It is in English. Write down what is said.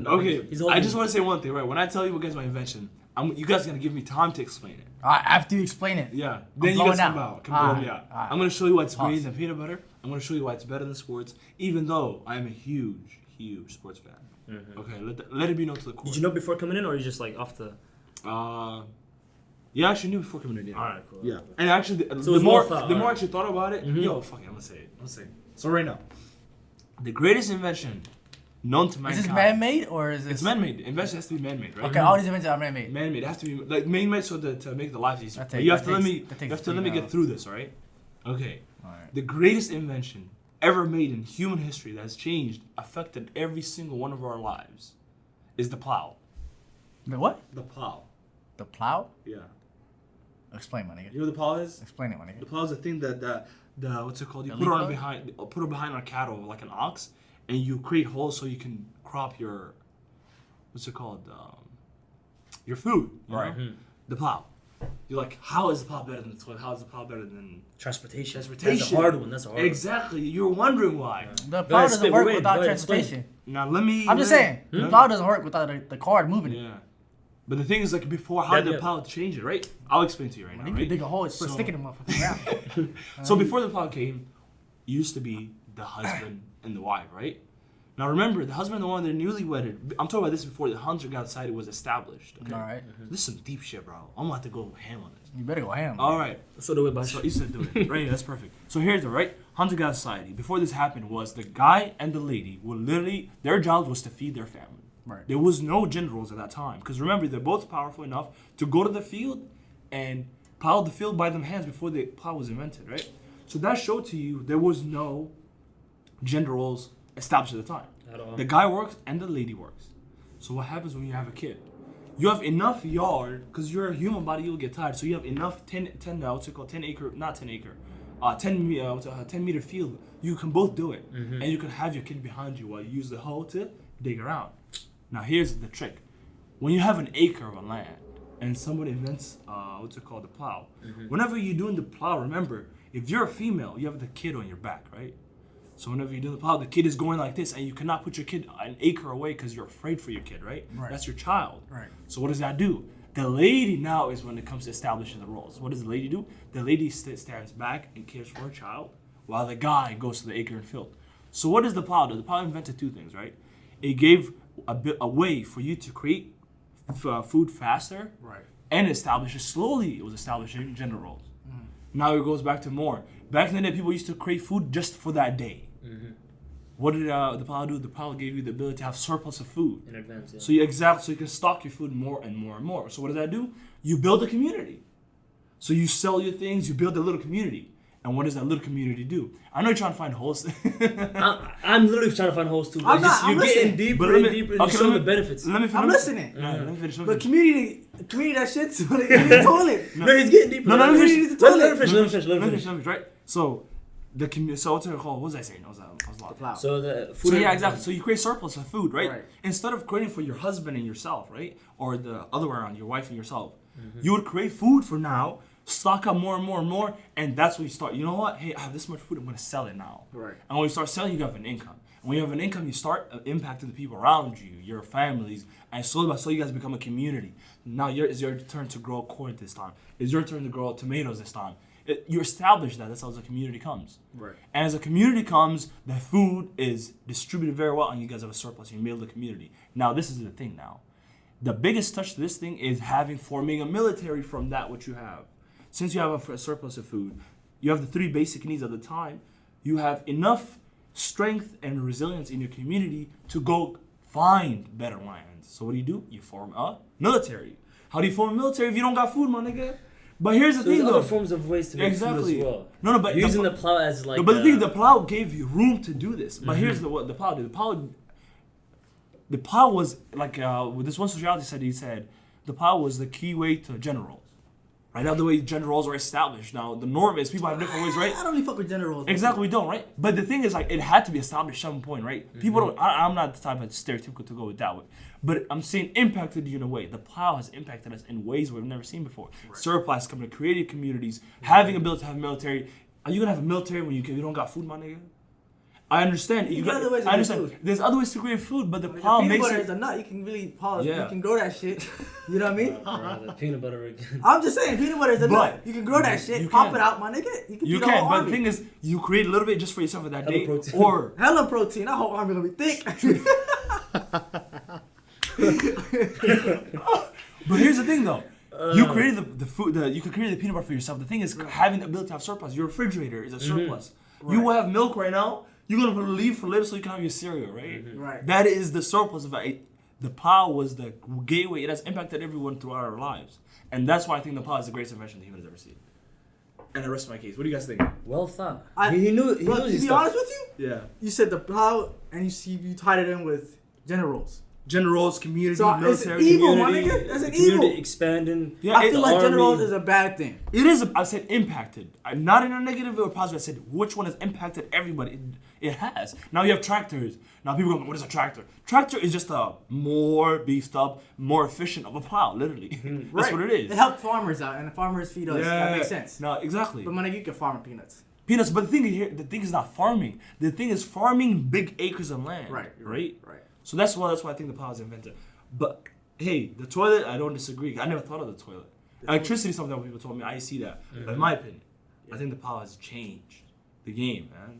Okay, I just want to say one thing, right? When I tell you what is my invention, you guys are gonna give me time to explain it. After you explain it. Yeah. Then you guys come out. Right. I'm gonna show you why it's greater than peanut butter. I'm gonna show you why it's better than sports, even though I am a huge sports fan. Mm-hmm. Okay, let it be known to the court. Did you know before coming in, or you just like off the? Yeah, I actually knew before coming in. All right, cool. Yeah, and actually, so the more I actually thought about it, fuck it, I'm gonna say it. So right now, the greatest invention known to mankind. Is this man-made or is this? It's man-made. Invention has to be man-made, right? Okay, all these inventions are man-made. Man-made. It has to be like man-made so to make the life easier. You have to let me get through this, all right? Okay. All right. The greatest invention ever made in human history that has changed, affected every single one of our lives, is the plow. The what? The plow. The plow? Yeah. Explain, my nigga. You know what the plow is? Explain it, my nigga. The plow is the thing that the what's it called? You put it behind a cattle like an ox, and you create holes so you can crop your what's it called? Your food. Right. Mm-hmm. The plow. You're like, how is the plow better than the toilet? How is the plow better than transportation? That's a hard one. Exactly. You're wondering why. The plow doesn't work without transportation. Now let me. I'm just saying, the plow doesn't work without the card moving it. Yeah. But the thing is, like, before, how did the plow change it, right? I'll explain to you right now, You right? can dig a hole and stick it in the motherfucking ground. So before the plow came, it used to be the husband and the wife, right? Now remember, the husband and the one, they're newly wedded. I'm talking about this before the hunter-gatherer society was established. Okay? All right. This is some deep shit, bro. I'm about to go ham on this. You better go ham. All right. So do it, by So you said do it. Right, that's perfect. So here's the right hunter-gatherer society. Before this happened, was the guy and the lady were literally, their job was to feed their family. Right. There was no gender roles at that time. Because remember, they're both powerful enough to go to the field and plow the field by them hands before the plow was invented, right? So that showed to you there was no gender roles established at the time. At all. The guy works and the lady works. So what happens when you have a kid? You have enough yard, because you're a human body, you'll get tired. So you have enough 10 meter field. You can both do it. Mm-hmm. And you can have your kid behind you while you use the hoe to dig around. Now here's the trick. When you have an acre of land and somebody invents the plow. Mm-hmm. Whenever you're doing the plow, remember, if you're a female, you have the kid on your back, right? So whenever you do the plow, the kid is going like this, and you cannot put your kid an acre away because you're afraid for your kid, right? That's your child. Right. So what does that do? The lady now is when it comes to establishing the roles. What does the lady do? The lady stands back and cares for her child, while the guy goes to the acre and field. So what does the plow do? The plow invented two things, right? It gave a way for you to create food faster, right? And establish it slowly. It was establishing gender roles. Mm. Now it goes back to more. Back in the day, people used to create food just for that day. Mm-hmm. What did the plow do? The plow gave you the ability to have surplus of food in advance. Yeah. So you can stock your food more and more and more. So what does that do? You build a community. So you sell your things. You build a little community. And what does that little community do? I know you're trying to find holes. I'm literally trying to find holes too. I'm you're getting deeper and deeper and showing the benefits. I'm listening. Let me finish. But community that shit's in the toilet. No, he's getting deeper. Let me finish. Right? So the community. So what's it called? What was I saying? I was lost. So the food. So yeah, exactly. So you create surplus of food, right? Instead of creating for your husband and yourself, right, or the other way around, your wife and yourself, you would create food for now. Stock up more and more and more, and that's when you start. You know what? Hey, I have this much food. I'm gonna sell it now. Right. And when you start selling, you have an income. And when you have an income, you start impacting the people around you, your families, and slowly by slowly, you guys become a community. Now it's your turn to grow corn this time. It's your turn to grow tomatoes this time. You establish that. That's how the community comes. Right. And as a community comes, the food is distributed very well, and you guys have a surplus. You build the community. Now this is the thing. Now, the biggest touch to this thing is forming a military from that which you have. Since you have a surplus of food, you have the three basic needs at the time. You have enough strength and resilience in your community to go find better lands. So what do? You form a military. How do you form a military if you don't got food, my nigga? But here's the thing, there's though. other forms of ways to make food as well. No, but using the plow as like. No, but the thing, the plow gave you room to do this. But here's what the plow did. The plow was like with this one sociologist said. He said the plow was the key way to gender roles. Right now, the way gender roles are established. Now, the norm is people have different ways, right? I don't really fuck with gender roles. Exactly, we don't, right? But the thing is, like, it had to be established at some point, right? Mm-hmm. People don't. I'm not the type of stereotypical to go with that way. But I'm saying impacted you in a way. The plow has impacted us in ways we've never seen before. Right. Surplus coming to creative communities, having ability to have a military. Are you gonna have a military when you don't got food, my nigga? I understand. You got other ways to I create understand. food. There's other ways to create food, but the Like, plow peanut makes butter it. is a nut. You can really pause. Yeah. You can grow that shit. You know what I mean? The peanut butter again. I'm just saying, peanut butter is a But nut. You can grow that shit, you pop can. it out, my nigga. You can You feed a whole can, but army. the thing is, you create a little bit just for yourself at that Hella day, protein. or Hella protein. That whole army gonna be thick. But here's the thing, though. You created the food. You could create the peanut butter for yourself. The thing is, having the ability to have surplus. Your refrigerator is a surplus. You will have milk right now. You're gonna leave for later so you can have your cereal, right? Right. That is the surplus of it. The plow was the gateway. It has impacted everyone throughout our lives, and that's why I think the plow is the greatest invention the human has ever seen. And the rest of my case. What do you guys think? Well thought. I- He knew. He Bro, knows to his be stuff. honest with you, Yeah. you said the plow, and you tied it in with generals. Generals, community, So it's military. evil, my Community- nigga. That's an community evil. expanding. Yeah, I feel like army. generals is a bad thing. It is. I said impacted. Not in a negative or positive. I said which one has impacted everybody. It has. Now you have tractors. Now people go, what is a tractor? Tractor is just a more beefed up, more efficient of a plow. Literally, that's Right. what it is. It helped farmers out, and the farmers feed us. That makes sense. No, exactly. But my nigga, you can farm peanuts. Peanuts. But the thing is not farming. The thing is farming big acres of land. Right. Right. Right. So that's why I think the plow is invented. But hey, the toilet, I don't disagree. I never thought of the toilet. Electricity is something that people told me. I see that. But in my opinion, I think the plow has changed the game, man.